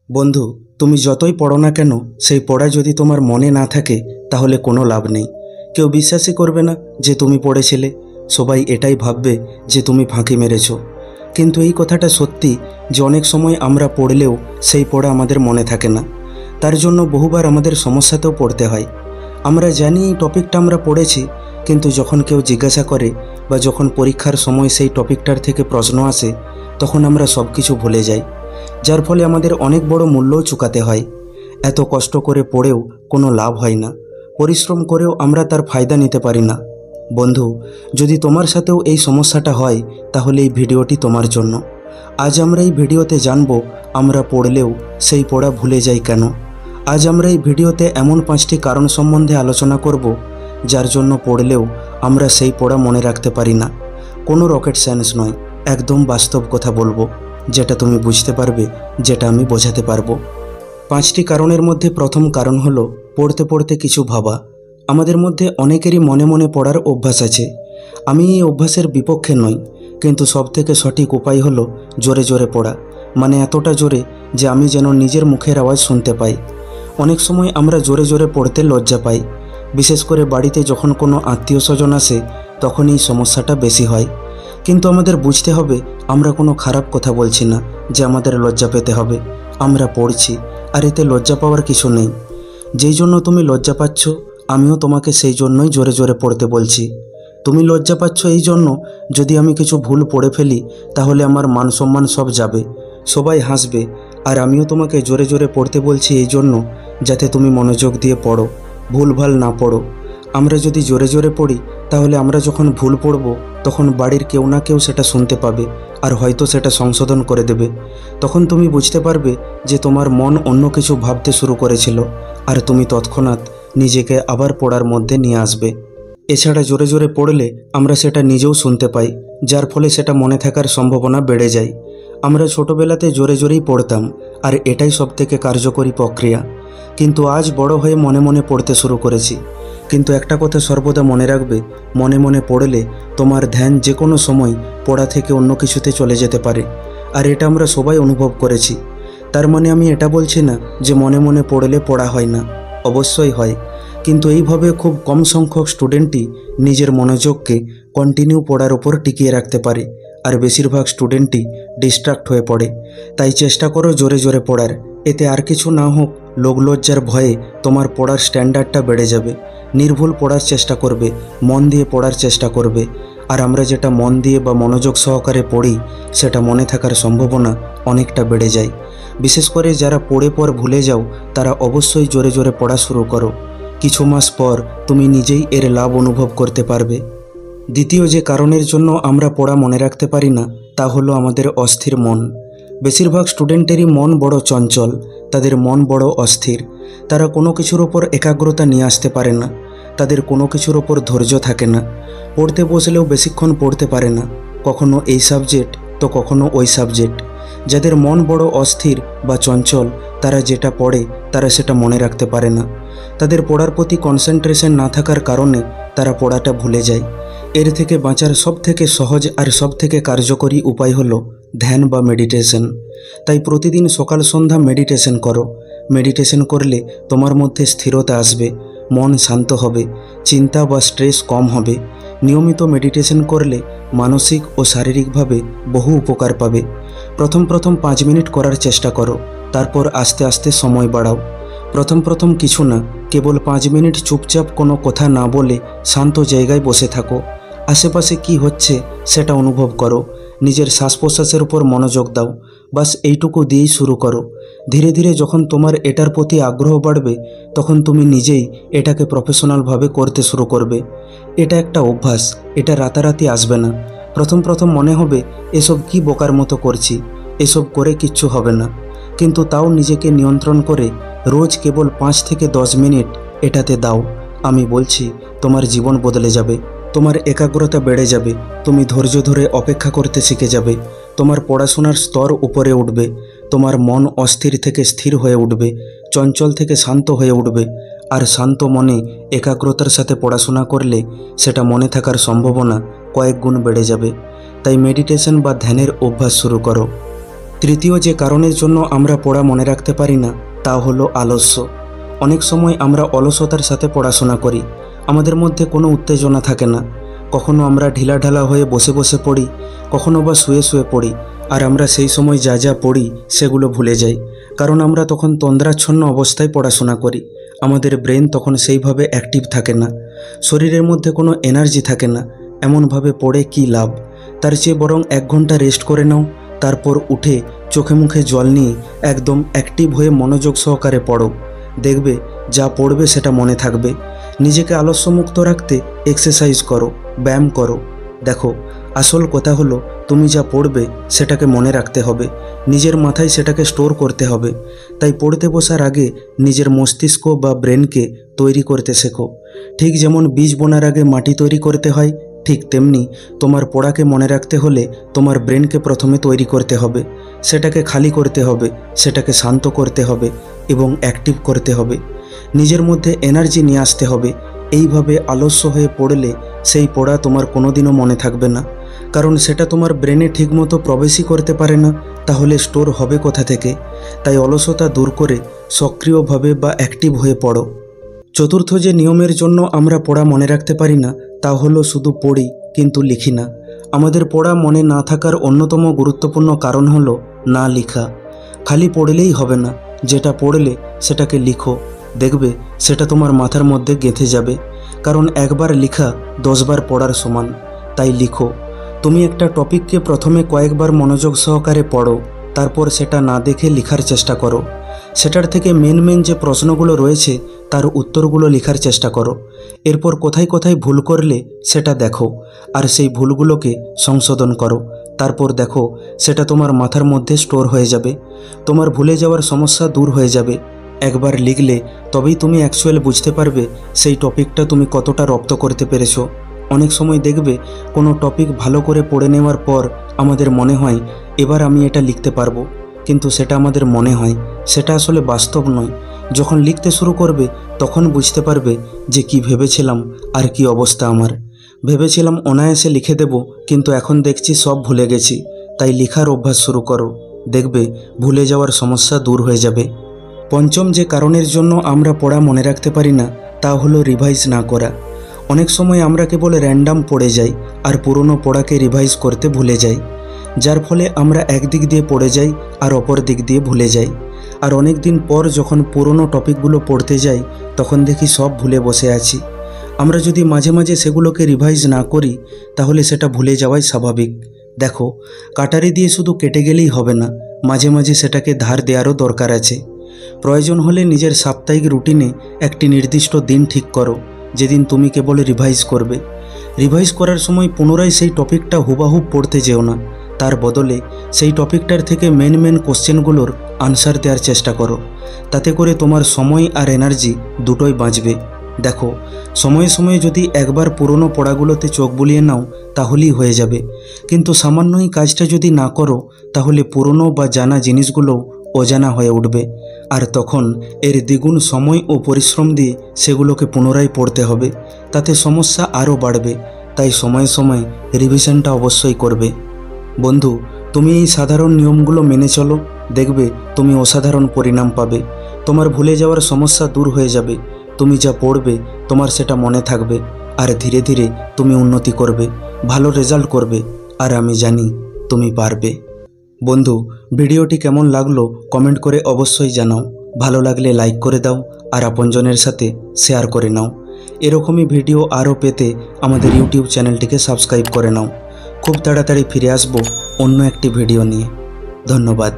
বন্ধু, তুমি যতই পড়ো না কেন, সেই পড়া যদি তোমার মনে না থাকে তাহলে কোনো লাভ নেই। কেউ বিশ্বাসই করবে না যে তুমি পড়েছিলে। সবাই এটাই ভাববে যে তুমি ফাঁকি মেরেছো। কিন্তু এই কথাটা সত্যি যে অনেক সময় আমরা পড়লেও সেই পড়া আমাদের মনে থাকে না। তার জন্য বহুবার আমাদের সমস্যাতেও পড়তে হয়। আমরা জানি এই টপিকটা আমরা পড়েছি, কিন্তু যখন কেউ জিজ্ঞাসা করে বা যখন পরীক্ষার সময় সেই টপিকটার থেকে প্রশ্ন আসে, তখন আমরা সব কিছু ভুলে যাই, যার ফলে আমাদের অনেক বড় মূল্যও চুকাতে হয়। এত কষ্ট করে পড়েও কোনো লাভ হয় না, পরিশ্রম করেও আমরা তার ফায়দা নিতে পারি না। বন্ধু, যদি তোমার সাথেও এই সমস্যাটা হয় তাহলে এই ভিডিওটি তোমার জন্য। আজ আমরা এই ভিডিওতে জানব আমরা পড়লেও সেই পড়া ভুলে যাই কেন। আজ আমরা এই ভিডিওতে এমন 5টি কারণ সম্বন্ধে আলোচনা করব যার জন্য পড়লেও আমরা সেই পড়া মনে রাখতে পারি না। কোনো রকেট সায়েন্স নয়, একদম বাস্তব কথা বলবো, যেটা তুমি বুঝতে পারবে, যেটা আমি বোঝাতে পারবো। 5টি কারণের মধ্যে প্রথম কারণ হলো পড়তে পড়তে কিছু ভাবা। আমাদের মধ্যে অনেকেরই মনে মনে পড়ার অভ্যাস আছে। আমি এই অভ্যাসের বিপক্ষে নই, কিন্তু সবথেকে সঠিক উপায় হলো জোরে জোরে পড়া। মানে এতটা জোরে যে আমি যেন নিজের মুখের আওয়াজ শুনতে পাই। অনেক সময় আমরা জোরে জোরে পড়তে লজ্জা পাই, বিশেষ করে বাড়িতে যখন কোনো আত্মীয় স্বজন আসে তখন এই সমস্যাটা বেশি হয়। কিন্তু আমাদের বুঝতে হবে আমরা কোনো খারাপ কথা বলছি না যে আমাদের লজ্জা পেতে হবে। আমরা পড়ছি, আর এতে লজ্জা পাওয়ার কিছু নেই। যেই জন্য তুমি লজ্জা পাচ্ছ, আমিও তোমাকে সেই জন্যই জোরে জোরে পড়তে বলছি। তুমি লজ্জা পাচ্ছ এই জন্য, যদি আমি কিছু ভুল পড়ে ফেলি তাহলে আমার মান সম্মান সব যাবে, সবাই হাসবে। আর আমিও তোমাকে জোরে জোরে পড়তে বলছি এই জন্য যাতে তুমি মনোযোগ দিয়ে পড়ো, ভুলভাল না পড়ো। আমরা যদি জোরে জোরে পড়ি তাহলে আমরা যখন ভুল পড়ব তখন বাড়ির কেউ না কেউ সেটা শুনতে পাবে, আর হয়তো সেটা সংশোধন করে দেবে। তখন তুমি বুঝতে পারবে যে তোমার মন অন্য কিছু ভাবতে শুরু করেছিল, আর তুমি তৎক্ষণাৎ নিজেকে আবার পড়ার মধ্যে নিয়ে আসবে। এছাড়া জোরে জোরে পড়লে আমরা সেটা নিজেও শুনতে পাই, যার ফলে সেটা মনে থাকার সম্ভাবনা বেড়ে যায়। আমরা ছোটোবেলাতে জোরে জোরেই পড়তাম, আর এটাই সবথেকে কার্যকরী প্রক্রিয়া। কিন্তু আজ বড় হয়ে মনে মনে পড়তে শুরু করেছি। কিন্তু একটা কথা সর্বদা মনে রাখবে, মনে মনে পড়লে তোমার ধ্যান যে কোনো সময় পড়া থেকে অন্য কিছুতে চলে যেতে পারে, আর এটা আমরা সবাই অনুভব করেছি। তার মানে আমি এটা বলছি না যে মনে মনে পড়লে পড়া হয় না, অবশ্যই হয়। কিন্তু এইভাবে খুব কম সংখ্যক স্টুডেন্টই নিজের মনোযোগকে কন্টিনিউ পড়ার ওপর টিকিয়ে রাখতে পারে, আর বেশিরভাগ স্টুডেন্টই ডিস্ট্রাক্ট হয়ে পড়ে। তাই চেষ্টা করো জোরে জোরে পড়ার। এতে আর কিছু না হোক, লোকলজ্জার ভয়ে তোমার পড়ার স্ট্যান্ডার্ডটা বেড়ে যাবে। নির্ভুল পড়ার চেষ্টা করবে, মন দিয়ে পড়ার চেষ্টা করবে। আর আমরা যেটা মন দিয়ে বা মনোযোগ সহকারে পড়ি সেটা মনে থাকার সম্ভাবনা অনেকটা বেড়ে যায়। বিশেষ করে যারা পড়ে পর ভুলে যাও, তারা অবশ্যই জোরে জোরে পড়া শুরু করো। কিছু মাস পর তুমি নিজেই এর লাভ অনুভব করতে পারবে। দ্বিতীয় যে কারণের জন্য আমরা পড়া মনে রাখতে পারি না তা হলো আমাদের অস্থির মন। বেশিরভাগ স্টুডেন্টেরই মন বড় চঞ্চল, তাদের মন বড় অস্থির। তারা কোনো কিছুর ওপর একাগ্রতা নিয়ে আসতে পারে না, তাদের কোনো কিছুর ওপর ধৈর্য থাকে না। পড়তে বসলেও বেশিক্ষণ পড়তে পারে না, কখনো এই সাবজেক্ট তো কখনো ওই সাবজেক্ট। যাদের মন বড় অস্থির বা চঞ্চল, তারা যেটা পড়ে তারা সেটা মনে রাখতে পারে না। তাদের পড়ার প্রতি কনসেন্ট্রেশন না থাকার কারণে তারা পড়াটা ভুলে যায়। এর থেকে বাঁচার সবথেকে সহজ আর সবথেকে কার্যকরী উপায় হলো ধ্যান বা মেডিটেশন। তাই প্রতিদিন সকাল সন্ধ্যা মেডিটেশন করো। মেডিটেশন করলে তোমার মধ্যে স্থিরতা আসবে, মন শান্ত হবে, চিন্তা বা স্ট্রেস কম হবে। নিয়মিত মেডিটেশন করলে মানসিক ও শারীরিকভাবে বহু উপকার পাবে। প্রথম 5 মিনিট করার চেষ্টা করো, তারপর আস্তে আস্তে সময় বাড়াও। প্রথম কিছু না, কেবল 5 মিনিট চুপচাপ কোনো কথা না বলে শান্ত জায়গায় বসে থাকো। আশেপাশে কি হচ্ছে সেটা অনুভব করো, নিজের শ্বাস প্রশ্বাসের উপর মনোযোগ দাও। বাস এইটুকু দিয়েই শুরু করো। ধীরে ধীরে যখন তোমার এটার প্রতি আগ্রহ বাড়বে, তখন তুমি নিজেই এটাকে প্রফেশনালভাবে করতে শুরু করবে। এটা একটা অভ্যাস, এটা রাতারাতি আসবে না। প্রথম মনে হবে এসব কি বোকার মতো করছি, এসব করে কিচ্ছু হবে না। কিন্তু তাও নিজেকে নিয়ন্ত্রণ করে রোজ কেবল 5 থেকে 10 মিনিট এটাতে দাও। আমি বলছি তোমার জীবন বদলে যাবে, তোমার একাগ্রতা বেড়ে যাবে, তুমি ধৈর্য ধরে অপেক্ষা করতে শিখে যাবে, তোমার পড়াশোনার স্তর উপরে উঠবে, তোমার মন অস্থির থেকে স্থির হয়ে উঠবে, চঞ্চল থেকে শান্ত হয়ে উঠবে। আর শান্ত মনে একাগ্রতার সাথে পড়াশোনা করলে সেটা মনে থাকার সম্ভাবনা কয়েক গুণ বেড়ে যাবে। তাই মেডিটেশন বা ধ্যানের অভ্যাস শুরু করো। তৃতীয় যে কারণের জন্য আমরা পড়া মনে রাখতে পারি না তা হলো আলস্য। অনেক সময় আমরা অলসতার সাথে পড়াশোনা করি। আমাদের মধ্যে কোনো উত্তেজনা থাকে না। কখনো আমরা ঢিলাঢালা হয়ে বসে বসে পড়ি, কখনো বা শুয়ে শুয়ে পড়ি। আর আমরা সেই সময় যা যা পড়ি সেগুলো ভুলে যাই, কারণ আমরা তখন তন্দ্রাচ্ছন্ন অবস্থায় পড়াশোনা করি। আমাদের ব্রেন তখন সেইভাবে অ্যাক্টিভ থাকে না, শরীরের মধ্যে কোনো এনার্জি থাকে না। এমনভাবে পড়ে কী লাভ? তার চেয়ে বরং 1 ঘন্টা রেস্ট করে নাও, তারপর উঠে চোখে মুখে জল নিয়ে একদম অ্যাক্টিভ হয়ে মনোযোগ সহকারে পড়ো। দেখবে যা পড়বে সেটা মনে থাকবে। নিজেকে আলস্যমুক্ত রাখতে এক্সারসাইজ করো, ব্যায়াম করো। দেখো, আসল কথা হলো তুমি যা পড়বে সেটাকে মনে রাখতে হবে, নিজের মাথায় সেটাকে স্টোর করতে হবে। তাই পড়তে বসার আগে নিজের মস্তিষ্ক বা ব্রেনকে তৈরি করতে শেখো। ঠিক যেমন বীজ বোনার আগে মাটি তৈরি করতে হয়, ঠিক তেমনি তোমার পড়াকে মনে রাখতে হলে তোমার ব্রেনকে প্রথমে তৈরি করতে হবে, সেটাকে খালি করতে হবে, সেটাকে শান্ত করতে হবে এবং অ্যাক্টিভ করতে হবে। নিজের মধ্যে এনার্জি নিয়ে আসতে হবে। এইভাবে আলস্য হয়ে পড়লে সেই পড়া তোমার কোনোদিনও মনে থাকবে না, কারণ সেটা তোমার ব্রেনে ঠিকমতো প্রবেশই করতে পারে না। তাহলে স্টোর হবে কোথা থেকে? তাই অলসতা দূর করে সক্রিয়ভাবে বা অ্যাক্টিভ হয়ে পড়ো। চতুর্থ যে নিয়মের জন্য আমরা পড়া মনে রাখতে পারি না তা হলো শুধু পড়ি কিন্তু লিখি না। আমাদের পড়া মনে না থাকার অন্যতম গুরুত্বপূর্ণ কারণ হলো না লিখা। খালি পড়লেই হবে না, যেটা পড়লে সেটাকে লিখো। দেখবে সেটা তোমার মাথার মধ্যে গেঁথে যাবে, কারণ একবার লেখা 10 বার পড়ার সমান। তাই লিখো। তুমি একটা টপিককে প্রথমে কয়েকবার মনোযোগ সহকারে পড়ো, তারপর সেটা না দেখে লেখার চেষ্টা করো। সেটার থেকে মেন যে প্রশ্নগুলো রয়েছে তার উত্তরগুলো লেখার চেষ্টা করো। এরপর কোথায় কোথায় ভুল করলে সেটা দেখো, আর সেই ভুলগুলোকে সংশোধন করো। তারপর দেখো সেটা তোমার মাথার মধ্যে স্টোর হয়ে যাবে, তোমার ভুলে যাওয়ার সমস্যা দূর হয়ে যাবে। একবার লিখলে তবেই তুমি অ্যাকচুয়ালি বুঝতে পারবে সেই টপিকটা তুমি কতটা রপ্ত করতে পেরেছো। অনেক সময় দেখবে কোনো টপিক ভালো করে পড়ে নেওয়ার পর আমাদের মনে হয় এবার আমি এটা লিখতে পারবো, কিন্তু সেটা আমাদের মনে হয়, সেটা আসলে বাস্তব নয়। যখন লিখতে শুরু করবে তখন বুঝতে পারবে যে কি ভেবেছিলাম আর কি অবস্থা আমার। ভেবেছিলাম অনায়াসে লিখে দেব, কিন্তু এখন দেখছি সব ভুলে গেছি। তাই লেখার অভ্যাস শুরু করো, দেখবে ভুলে যাওয়ার সমস্যা দূর হয়ে যাবে। পঞ্চম যে কারণের জন্য আমরা পড়া মনে রাখতে পারি না তা হলো রিভাইজ না করা। অনেক সময় আমরা কেবল র্যান্ডাম পড়ে যাই আর পুরনো পড়াকে রিভাইজ করতে ভুলে যাই, যার ফলে আমরা একদিক দিয়ে পড়ে যাই আর অপর দিক দিয়ে ভুলে যাই। আর অনেক দিন পর যখন পুরনো টপিকগুলো পড়তে যাই তখন দেখি সব ভুলে বসে আছি। আমরা যদি মাঝে মাঝে সেগুলোকে রিভাইজ না করি তাহলে সেটা ভুলে যাওয়াই স্বাভাবিক। দেখো, কাটারি দিয়ে শুধু কেটে গেলেই হবে না, মাঝে মাঝে সেটাকে ধার দেওয়ারও দরকার আছে। প্রয়োজন হলে নিজের সাপ্তাহিক রুটিনে একটি নির্দিষ্ট দিন ঠিক করো যেদিন তুমি কেবল রিভাইজ করবে। রিভাইজ করার সময় পুনরায় সেই টপিকটা হুবাহুব পড়তে যেও না, তার বদলে সেই টপিকটার থেকে মেন কোশ্চেনগুলোর আনসার দেওয়ার চেষ্টা করো। তাতে করে তোমার সময় আর এনার্জি দুটোই বাঁচবে। দেখো, সময়ে সময়ে যদি একবার পুরনো পড়াগুলোতে চোখ বুলিয়ে নাও তাহলেই হয়ে যাবে, কিন্তু সামান্যই কাজটা যদি না করো তাহলে পুরনো বা জানা জিনিসগুলোও অজানা হয়ে উঠবে, আর তখন এর দ্বিগুণ সময় ও পরিশ্রম দিয়ে সেগুলোকে পুনরায় পড়তে হবে। তাতে সমস্যা আরও বাড়বে। তাই সময়ে সময়ে রিভিশনটা অবশ্যই করবে। বন্ধু, তুমি এই সাধারণ নিয়মগুলো মেনে চলো, দেখবে তুমি অসাধারণ পরিণাম পাবে। তোমার ভুলে যাওয়ার সমস্যা দূর হয়ে যাবে। তুমি যা পড়বে তোমার সেটা মনে থাকবে, আর ধীরে ধীরে তুমি উন্নতি করবে, ভালো রেজাল্ট করবে, আর আমি জানি তুমি পারবে। বন্ধু, ভিডিওটি কেমন লাগলো কমেন্ট করে অবশ্যই জানাও। ভালো লাগলে লাইক করে দাও আর আপনজনের সাথে শেয়ার করে নাও। এরকমই ভিডিও আরও পেতে আমাদের ইউটিউব চ্যানেলটিকে সাবস্ক্রাইব করে নাও। খুব তাড়াতাড়ি ফিরে আসবো অন্য একটি ভিডিও নিয়ে। ধন্যবাদ।